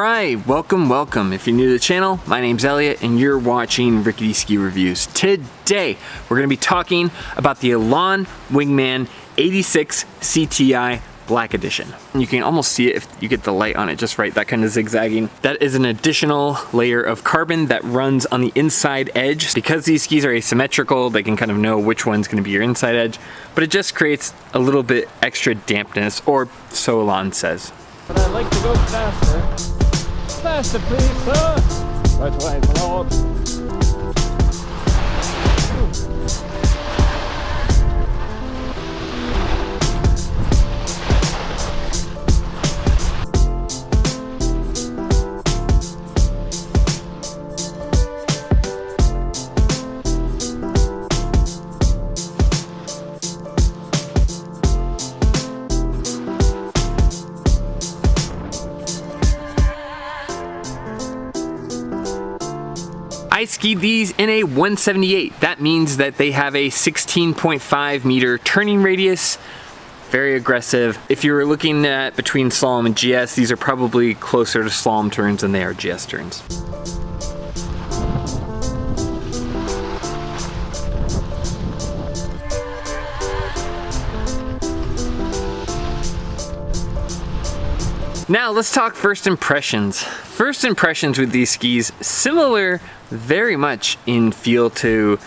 Alright, welcome. If you're new to the channel, my name's Elliott and you're watching Rickety Ski Reviews. Today, we're going to be talking about the Elan Wingman 86 CTI Black Edition. You can almost see it if you get the light on it just right, that kind of zigzagging. That is an additional layer of carbon that runs on the inside edge. Because these skis are asymmetrical, they can kind of know which one's going to be your inside edge, but it just creates a little bit extra dampness, or so Elan says. But I'd like to go faster. Faster, please, sir. That's why it's Lord. I skied these in a 178. That means that they have a 16.5 meter turning radius. Very aggressive. If you were looking at between slalom and GS, these are probably closer to slalom turns than they are GS turns. Now let's talk first impressions. First impressions with these skis, similar very much in feel to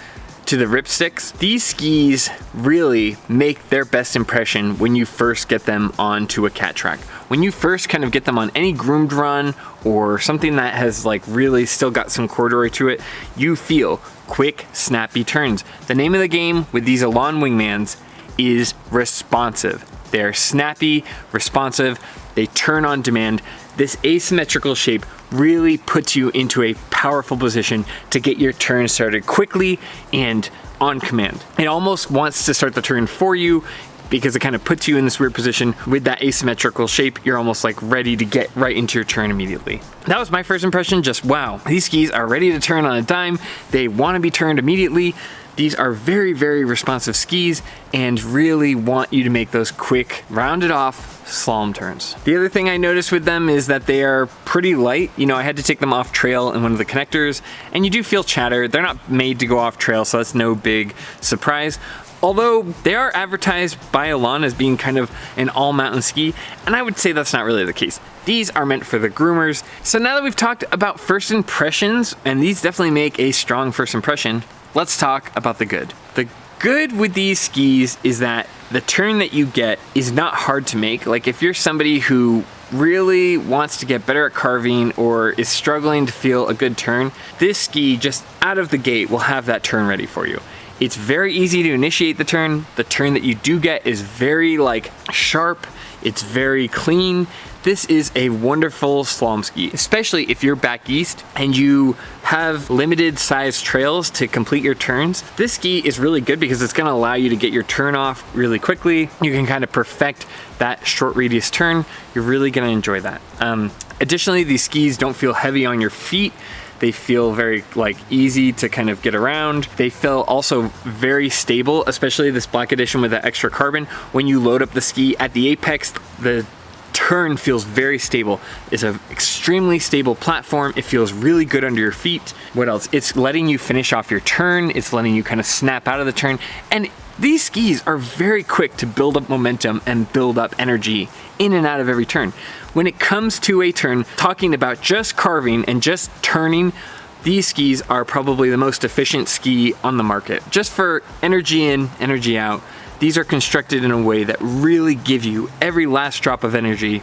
the ripsticks. These skis really make their best impression when you first get them onto a cat track. When you first kind of get them on any groomed run or something that has like really still got some corduroy to it, you feel quick, snappy turns. The name of the game with these Elan Wingmans is responsive. They're snappy, responsive, they turn on demand. This asymmetrical shape really puts you into a powerful position to get your turn started quickly and on command. It almost wants to start the turn for you because it kind of puts you in this weird position. With that asymmetrical shape, you're almost like ready to get right into your turn immediately. That was my first impression, just wow. These skis are ready to turn on a dime. They want to be turned immediately. These are very, very responsive skis and really want you to make those quick, rounded off slalom turns. The other thing I noticed with them is that they are pretty light. You know, I had to take them off trail in one of the connectors, and you do feel chatter. They're not made to go off trail, so that's no big surprise. Although they are advertised by Elan as being kind of an all-mountain ski, and I would say that's not really the case. These are meant for the groomers. So now that we've talked about first impressions, and these definitely make a strong first impression, let's talk about the good. The good with these skis is that the turn that you get is not hard to make. Like if you're somebody who really wants to get better at carving or is struggling to feel a good turn, this ski just out of the gate will have that turn ready for you. It's very easy to initiate the turn. The turn that you do get is very like sharp. It's very clean. This is a wonderful slalom ski, especially if you're back east and you have limited size trails to complete your turns. This ski is really good because it's gonna allow you to get your turn off really quickly. You can kind of perfect that short radius turn. You're really gonna enjoy that. Additionally, these skis don't feel heavy on your feet. They feel very like easy to kind of get around. They feel also very stable, especially this Black Edition with that extra carbon. When you load up the ski at the apex, the turn feels very stable. It's an extremely stable platform. It feels really good under your feet. What else? It's letting you finish off your turn. It's letting you kind of snap out of the turn. And these skis are very quick to build up momentum and build up energy in and out of every turn. When it comes to a turn, talking about just carving and just turning, these skis are probably the most efficient ski on the market. Just for energy in, energy out. These are constructed in a way that really give you every last drop of energy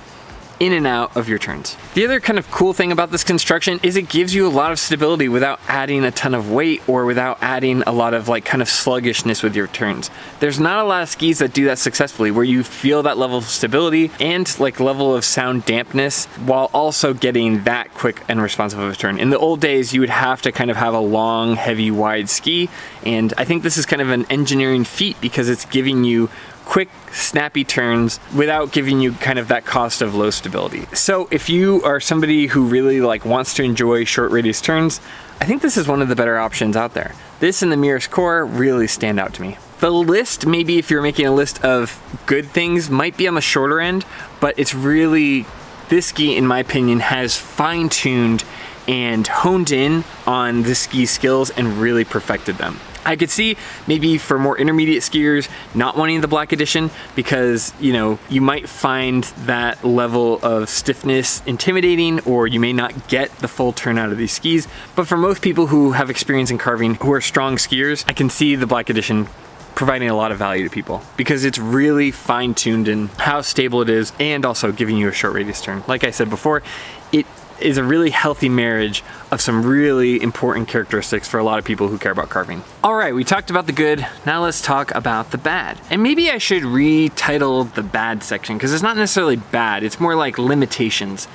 in and out of your turns. The other kind of cool thing about this construction is it gives you a lot of stability without adding a ton of weight or without adding a lot of like kind of sluggishness with your turns. There's not a lot of skis that do that successfully, where you feel that level of stability and like level of sound dampness while also getting that quick and responsive of a turn. In the old days, you would have to kind of have a long, heavy, wide ski, and I think this is kind of an engineering feat because it's giving you quick, snappy turns without giving you kind of that cost of low stability. So if you are somebody who really like wants to enjoy short radius turns, I think this is one of the better options out there. This and the Mirror's Core really stand out to me. The list, maybe if you're making a list of good things, might be on the shorter end, but it's really this ski, in my opinion, has fine-tuned and honed in on the ski skills and really perfected them. I could see maybe for more intermediate skiers not wanting the Black Edition because, you know, you might find that level of stiffness intimidating, or you may not get the full turn out of these skis. But for most people who have experience in carving, who are strong skiers, I can see the Black Edition providing a lot of value to people because it's really fine-tuned in how stable it is and also giving you a short radius turn. Like I said before, it is a really healthy marriage of some really important characteristics for a lot of people who care about carving. All right, we talked about the good, now let's talk about the bad. And maybe I should retitle the bad section because it's not necessarily bad, it's more like limitations.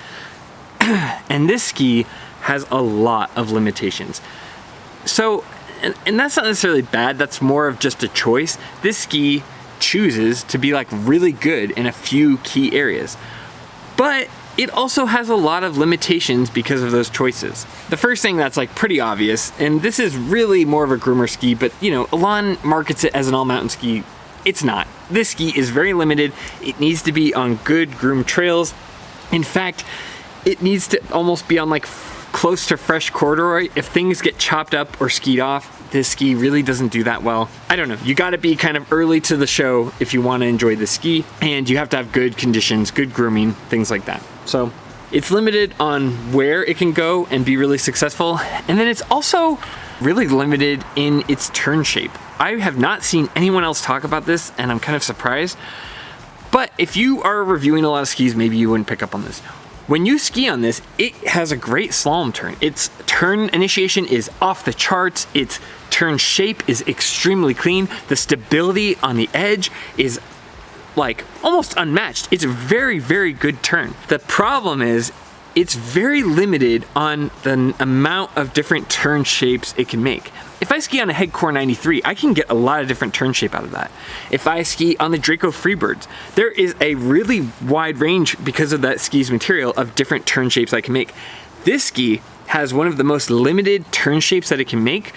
And this ski has a lot of limitations. So, and that's not necessarily bad, that's more of just a choice. This ski chooses to be like really good in a few key areas. But it also has a lot of limitations because of those choices. The first thing that's like pretty obvious, and this is really more of a groomer ski, but you know, Elan markets it as an all mountain ski. It's not. This ski is very limited. It needs to be on good groomed trails. In fact, it needs to almost be on like close to fresh corduroy. If things get chopped up or skied off, this ski really doesn't do that well. I don't know, you gotta be kind of early to the show if you wanna enjoy the ski, and you have to have good conditions, good grooming, things like that. So it's limited on where it can go and be really successful. And then it's also really limited in its turn shape. I have not seen anyone else talk about this, and I'm kind of surprised. But if you are reviewing a lot of skis, maybe you wouldn't pick up on this. When you ski on this, it has a great slalom turn. Its turn initiation is off the charts. Its turn shape is extremely clean. The stability on the edge is like almost unmatched. It's a very, very good turn. The problem is it's very limited on the amount of different turn shapes it can make. If I ski on a Headcore 93, I can get a lot of different turn shape out of that. If I ski on the Draco Freebirds, there is a really wide range because of that ski's material of different turn shapes I can make. This ski has one of the most limited turn shapes that it can make.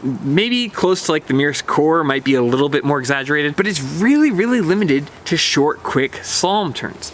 Maybe close to like the Mears Core, might be a little bit more exaggerated, but it's really, really limited to short, quick slalom turns.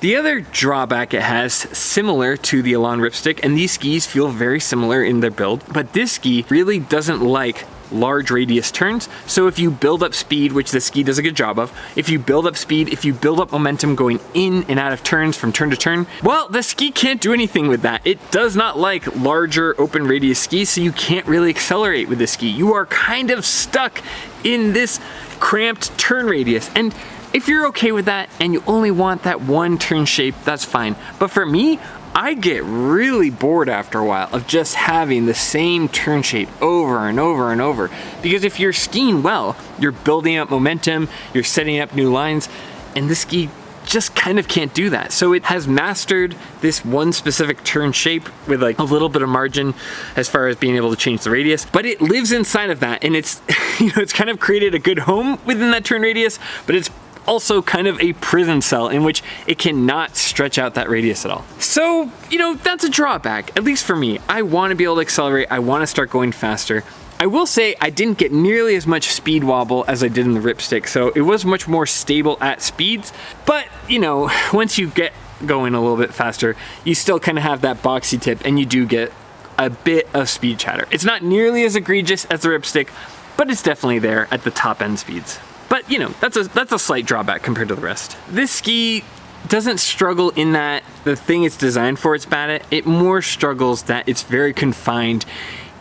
The other drawback it has, similar to the Elan Ripstick, and these skis feel very similar in their build, but this ski really doesn't like large radius turns. So if you build up speed, which the ski does a good job of, if you build up speed, if you build up momentum going in and out of turns from turn to turn, well, the ski can't do anything with that. It does not like larger open radius skis, so you can't really accelerate with this ski. You are kind of stuck in this cramped turn radius. And if you're okay with that and you only want that one turn shape, that's fine. But for me, I get really bored after a while of just having the same turn shape over and over and over. Because if you're skiing well, you're building up momentum, you're setting up new lines, and this ski just kind of can't do that. So it has mastered this one specific turn shape with like a little bit of margin as far as being able to change the radius, but it lives inside of that, and it's, you know, it's kind of created a good home within that turn radius, but it's also kind of a prison cell in which it cannot stretch out that radius at all. So, you know, that's a drawback, at least for me. I want to be able to accelerate, I want to start going faster. I will say I didn't get nearly as much speed wobble as I did in the Ripstick, so it was much more stable at speeds, but, you know, once you get going a little bit faster, you still kind of have that boxy tip, and you do get a bit of speed chatter. It's not nearly as egregious as the Ripstick, but it's definitely there at the top end speeds. But, you know, that's a slight drawback compared to the rest. This ski doesn't struggle in that the thing it's designed for it's bad at. It more struggles that it's very confined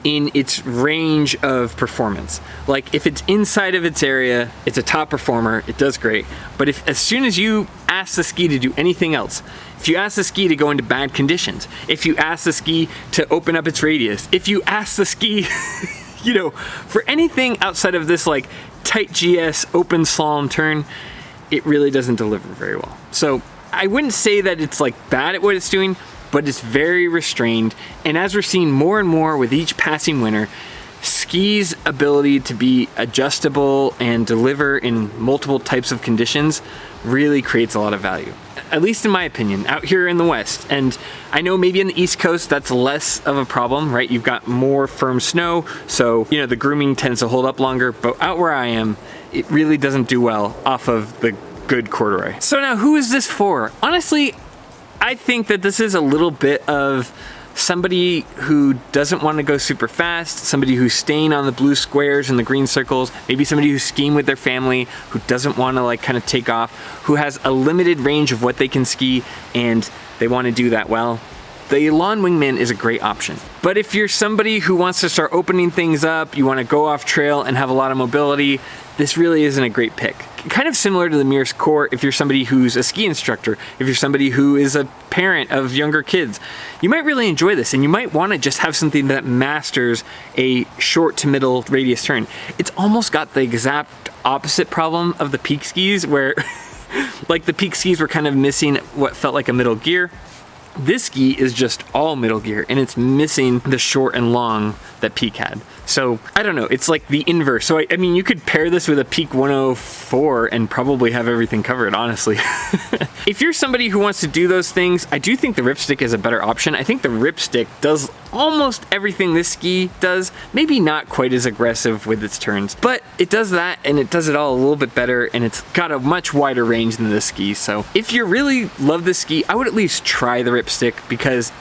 in its range of performance. Like if it's inside of its area, it's a top performer, it does great. But if as soon as you ask the ski to do anything else, if you ask the ski to go into bad conditions, if you ask the ski to open up its radius, if you ask the ski, you know, for anything outside of this like tight GS open slalom turn, it really doesn't deliver very well. So I wouldn't say that it's like bad at what it's doing, but it's very restrained. And as we're seeing more and more with each passing winter, ski's ability to be adjustable and deliver in multiple types of conditions really creates a lot of value. At least in my opinion, out here in the West. And I know maybe in the East Coast that's less of a problem, right? You've got more firm snow, so you know the grooming tends to hold up longer, but out where I am, it really doesn't do well off of the good corduroy. So now who is this for? Honestly, I think that this is a little bit of somebody who doesn't want to go super fast, somebody who's staying on the blue squares and the green circles, maybe somebody who's skiing with their family, who doesn't want to like kind of take off, who has a limited range of what they can ski and they want to do that well. The Elan Wingman is a great option. But if you're somebody who wants to start opening things up, you want to go off trail and have a lot of mobility, this really isn't a great pick. Kind of similar to the Mears Core if you're somebody who's a ski instructor, if you're somebody who is a parent of younger kids, you might really enjoy this and you might want to just have something that masters a short to middle radius turn. It's almost got the exact opposite problem of the peak skis where like the peak skis were kind of missing what felt like a middle gear. This ski is just all middle gear and it's missing the short and long that Peak had. So I don't know, it's like the inverse. So I mean, you could pair this with a Peak 104 and probably have everything covered, honestly. If you're somebody who wants to do those things, I do think the Ripstick is a better option. I think the Ripstick does almost everything this ski does, maybe not quite as aggressive with its turns, but it does that and it does it all a little bit better and it's got a much wider range than this ski. So if you really love this ski, I would at least try the Ripstick because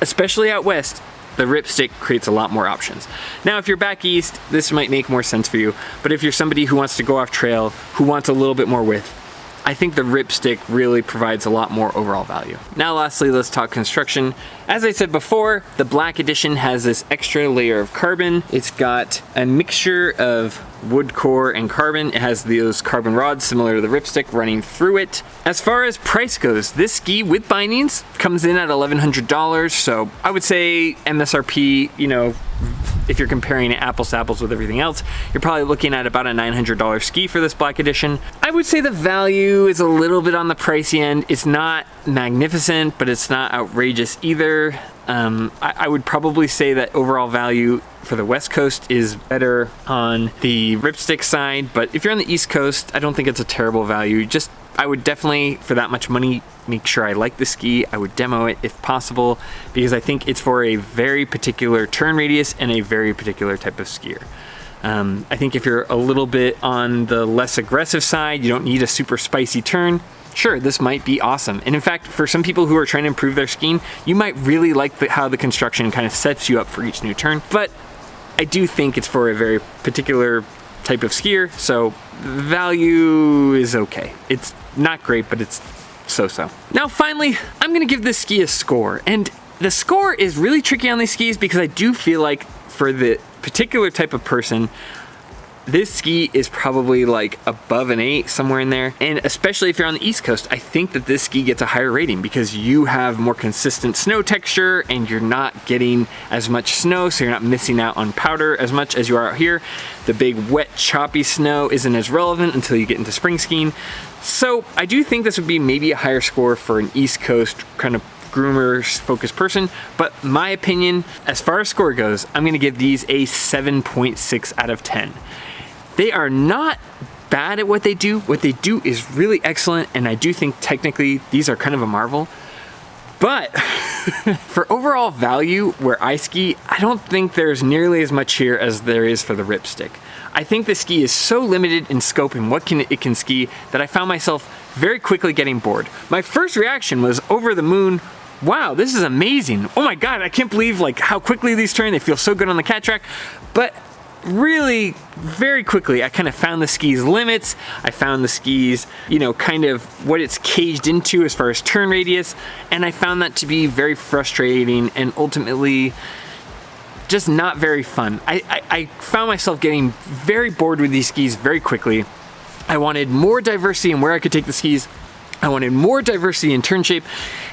especially out west, the Ripstick creates a lot more options. Now, if you're back east, this might make more sense for you, but if you're somebody who wants to go off trail, who wants a little bit more width, I think the Ripstick really provides a lot more overall value. Now, lastly, let's talk construction. As I said before, the Black Edition has this extra layer of carbon. It's got a mixture of wood core and carbon. It has those carbon rods similar to the Ripstick running through it. As far as price goes, this ski with bindings comes in at $1,100. So I would say MSRP, you know, if you're comparing it apples to apples with everything else, you're probably looking at about a $900 ski for this Black Edition. I would say the value is a little bit on the pricey end. It's not magnificent, but it's not outrageous either. I would probably say that overall value for the West Coast is better on the Ripstick side, but if you're on the East Coast, I don't think it's a terrible value. I would definitely, for that much money, make sure I like the ski. I would demo it if possible, because I think it's for a very particular turn radius and a very particular type of skier. I think if you're a little bit on the less aggressive side, you don't need a super spicy turn, sure, this might be awesome. And in fact, for some people who are trying to improve their skiing, you might really like how the construction kind of sets you up for each new turn. But I do think it's for a very particular type of skier, so value is okay. It's not great, but it's so-so. Now, finally, I'm gonna give this ski a score. And the score is really tricky on these skis because I do feel like for the particular type of person, this ski is probably like above an 8, somewhere in there. And especially if you're on the East Coast, I think that this ski gets a higher rating because you have more consistent snow texture and you're not getting as much snow, so you're not missing out on powder as much as you are out here. The big wet, choppy snow isn't as relevant until you get into spring skiing. So I do think this would be maybe a higher score for an East Coast kind of groomer focused person, but my opinion, as far as score goes, I'm gonna give these a 7.6 out of 10. They are not bad at what they do. What they do is really excellent, and I do think technically these are kind of a marvel. But for overall value where I ski, I don't think there's nearly as much here as there is for the Ripstick. I think the ski is so limited in scope and what it can ski that I found myself very quickly getting bored. My first reaction was over the moon. Wow, this is amazing. Oh my God, I can't believe like how quickly these turn. They feel so good on the cat track. But really, very quickly, I kind of found the ski's limits. I found the ski's, you know, kind of what it's caged into as far as turn radius. And I found that to be very frustrating and ultimately just not very fun. I found myself getting very bored with these skis very quickly. I wanted more diversity in where I could take the skis. I wanted more diversity in turn shape.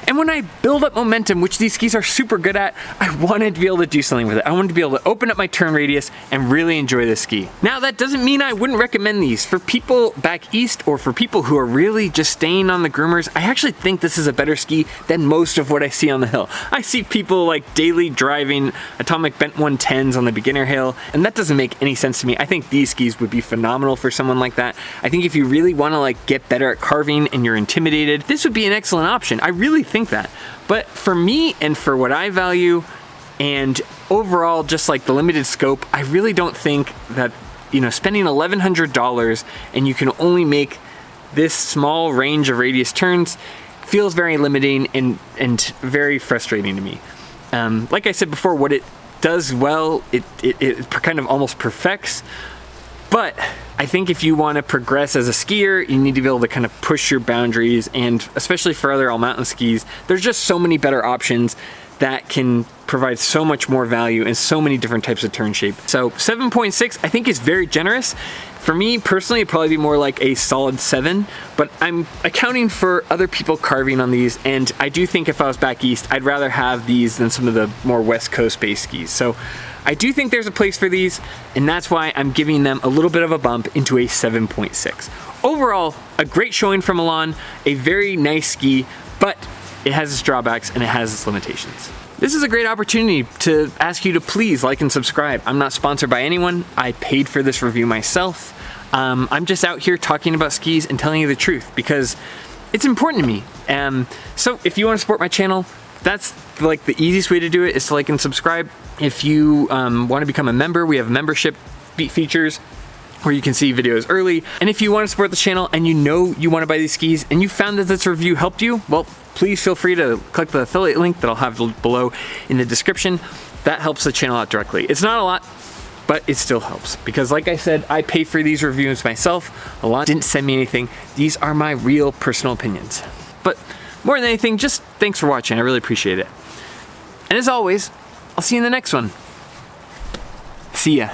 And when I build up momentum, which these skis are super good at, I wanted to be able to do something with it. I wanted to be able to open up my turn radius and really enjoy this ski. Now, that doesn't mean I wouldn't recommend these. For people back east or for people who are really just staying on the groomers, I actually think this is a better ski than most of what I see on the hill. I see people like daily driving Atomic Bent 110s on the beginner hill, and that doesn't make any sense to me. I think these skis would be phenomenal for someone like that. I think if you really want to like get better at carving and you're intimidated, this would be an excellent option. I really think that. But for me and for what I value and overall just like the limited scope, I really don't think that, you know, spending $1,100 and you can only make this small range of radius turns, feels very limiting and very frustrating to me. Like I said before, what it does well, it kind of almost perfects. But I think if you want to progress as a skier, you need to be able to kind of push your boundaries, and especially for other all-mountain skis, there's just so many better options that can provide so much more value and so many different types of turn shape. So 7.6 I think is very generous. For me personally, it'd probably be more like a solid 7, but I'm accounting for other people carving on these, and I do think if I was back east, I'd rather have these than some of the more West Coast based skis. So I do think there's a place for these, and that's why I'm giving them a little bit of a bump into a 7.6. Overall, a great showing from Elan, a very nice ski, but it has its drawbacks and it has its limitations. This is a great opportunity to ask you to please like and subscribe. I'm not sponsored by anyone. I paid for this review myself. I'm just out here talking about skis and telling you the truth because it's important to me. So if you want to support my channel, that's like the easiest way to do it is to like and subscribe. If you want to become a member, we have membership features where you can see videos early. And if you want to support the channel and you know you want to buy these skis and you found that this review helped you, well, please feel free to click the affiliate link that I'll have below in the description. That helps the channel out directly. It's not a lot, but it still helps because like I said, I pay for these reviews myself. Elan didn't send me anything. These are my real personal opinions. But more than anything, just thanks for watching. I really appreciate it. And as always, I'll see you in the next one. See ya.